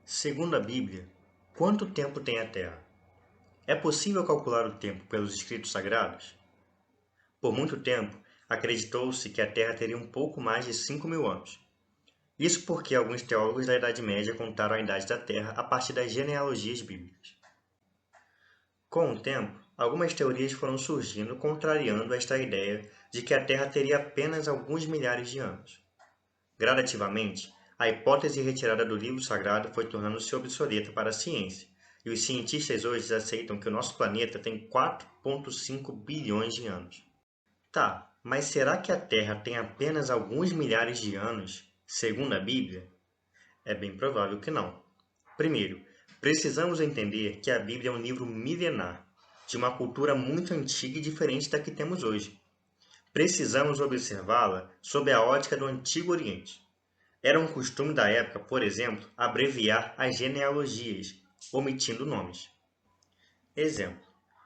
Segundo a Bíblia, quanto tempo tem a Terra? É possível calcular o tempo pelos escritos sagrados? Por muito tempo, acreditou-se que a Terra teria um pouco mais de 5.000 anos. Isso porque alguns teólogos da Idade Média contaram a idade da Terra a partir das genealogias bíblicas. Com o tempo, algumas teorias foram surgindo contrariando esta ideia de que a Terra teria apenas alguns milhares de anos. Gradativamente, a hipótese retirada do livro sagrado foi tornando-se obsoleta para a ciência, e os cientistas hoje aceitam que o nosso planeta tem 4,5 bilhões de anos. Tá, mas será que a Terra tem apenas alguns milhares de anos, segundo a Bíblia? É bem provável que não. Primeiro, precisamos entender que a Bíblia é um livro milenar, de uma cultura muito antiga e diferente da que temos hoje. Precisamos observá-la sob a ótica do Antigo Oriente. Era um costume da época, por exemplo, abreviar as genealogias, omitindo nomes. Exemplo: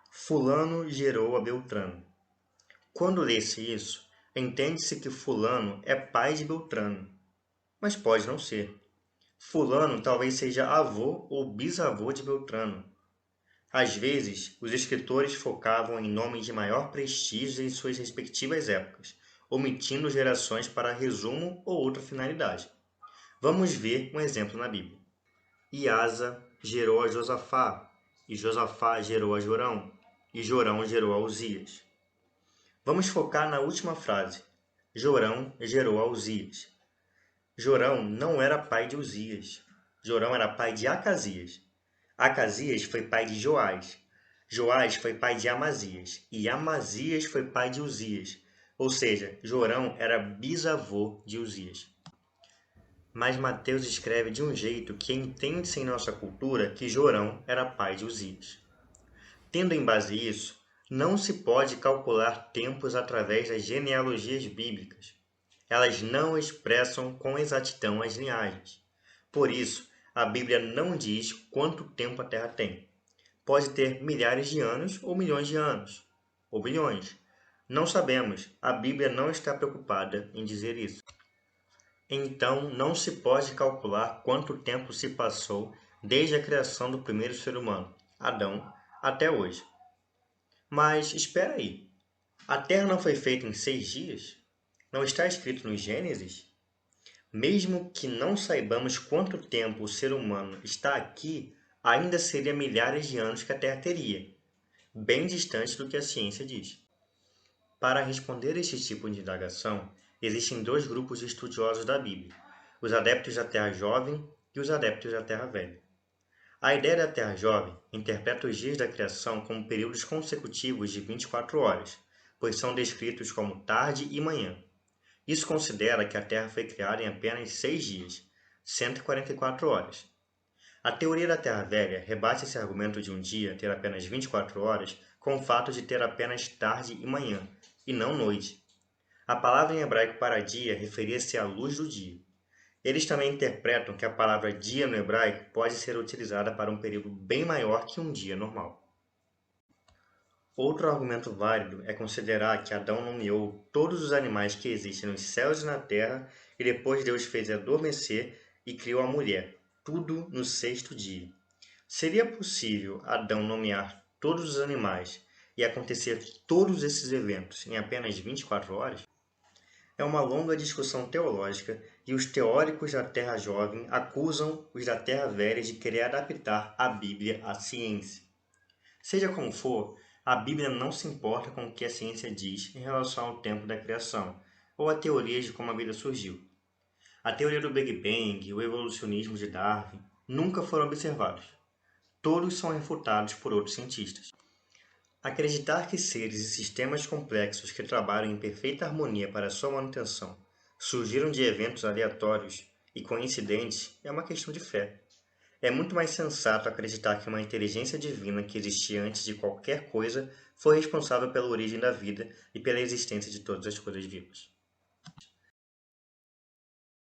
Fulano gerou a Beltrano. Quando lê-se isso, entende-se que Fulano é pai de Beltrano, mas pode não ser. Fulano talvez seja avô ou bisavô de Beltrano. Às vezes, os escritores focavam em nomes de maior prestígio em suas respectivas épocas, omitindo gerações para resumo ou outra finalidade. Vamos ver um exemplo na Bíblia. Iasa gerou a Josafá, e Josafá gerou a Jorão, e Jorão gerou a Uzias. Vamos focar na última frase. Jorão gerou a Uzias. Jorão não era pai de Uzias. Jorão era pai de Acasias. Acasias foi pai de Joás. Joás foi pai de Amazias. E Amazias foi pai de Uzias. Ou seja, Jorão era bisavô de Uzias. Mas Mateus escreve de um jeito que entende-se em nossa cultura que Jorão era pai de Uzias. Tendo em base isso, não se pode calcular tempos através das genealogias bíblicas. Elas não expressam com exatidão as linhagens. Por isso, a Bíblia não diz quanto tempo a Terra tem. Pode ter milhares de anos ou milhões de anos, ou bilhões. Não sabemos, a Bíblia não está preocupada em dizer isso. Então, não se pode calcular quanto tempo se passou desde a criação do primeiro ser humano, Adão, até hoje. Mas espera aí, a Terra não foi feita em 6 dias? Não está escrito no Gênesis? Mesmo que não saibamos quanto tempo o ser humano está aqui, ainda seria milhares de anos que a Terra teria, bem distante do que a ciência diz. Para responder este tipo de indagação, existem dois grupos de estudiosos da Bíblia, os adeptos da Terra Jovem e os adeptos da Terra Velha. A ideia da Terra Jovem interpreta os dias da criação como períodos consecutivos de 24 horas, pois são descritos como tarde e manhã. Isso considera que a Terra foi criada em apenas 6 dias, 144 horas. A teoria da Terra Velha rebate esse argumento de um dia ter apenas 24 horas com o fato de ter apenas tarde e manhã, e não noite. A palavra em hebraico para dia referia-se à luz do dia. Eles também interpretam que a palavra dia no hebraico pode ser utilizada para um período bem maior que um dia normal. Outro argumento válido é considerar que Adão nomeou todos os animais que existem nos céus e na terra e depois Deus fez adormecer e criou a mulher, tudo no 6º dia. Seria possível Adão nomear todos os animais e acontecer todos esses eventos em apenas 24 horas? É uma longa discussão teológica e os teóricos da Terra Jovem acusam os da Terra Velha de querer adaptar a Bíblia à ciência. Seja como for, a Bíblia não se importa com o que a ciência diz em relação ao tempo da criação ou a teorias de como a vida surgiu. A teoria do Big Bang e o evolucionismo de Darwin nunca foram observados. Todos são refutados por outros cientistas. Acreditar que seres e sistemas complexos que trabalham em perfeita harmonia para sua manutenção surgiram de eventos aleatórios e coincidentes é uma questão de fé. É muito mais sensato acreditar que uma inteligência divina que existia antes de qualquer coisa foi responsável pela origem da vida e pela existência de todas as coisas vivas.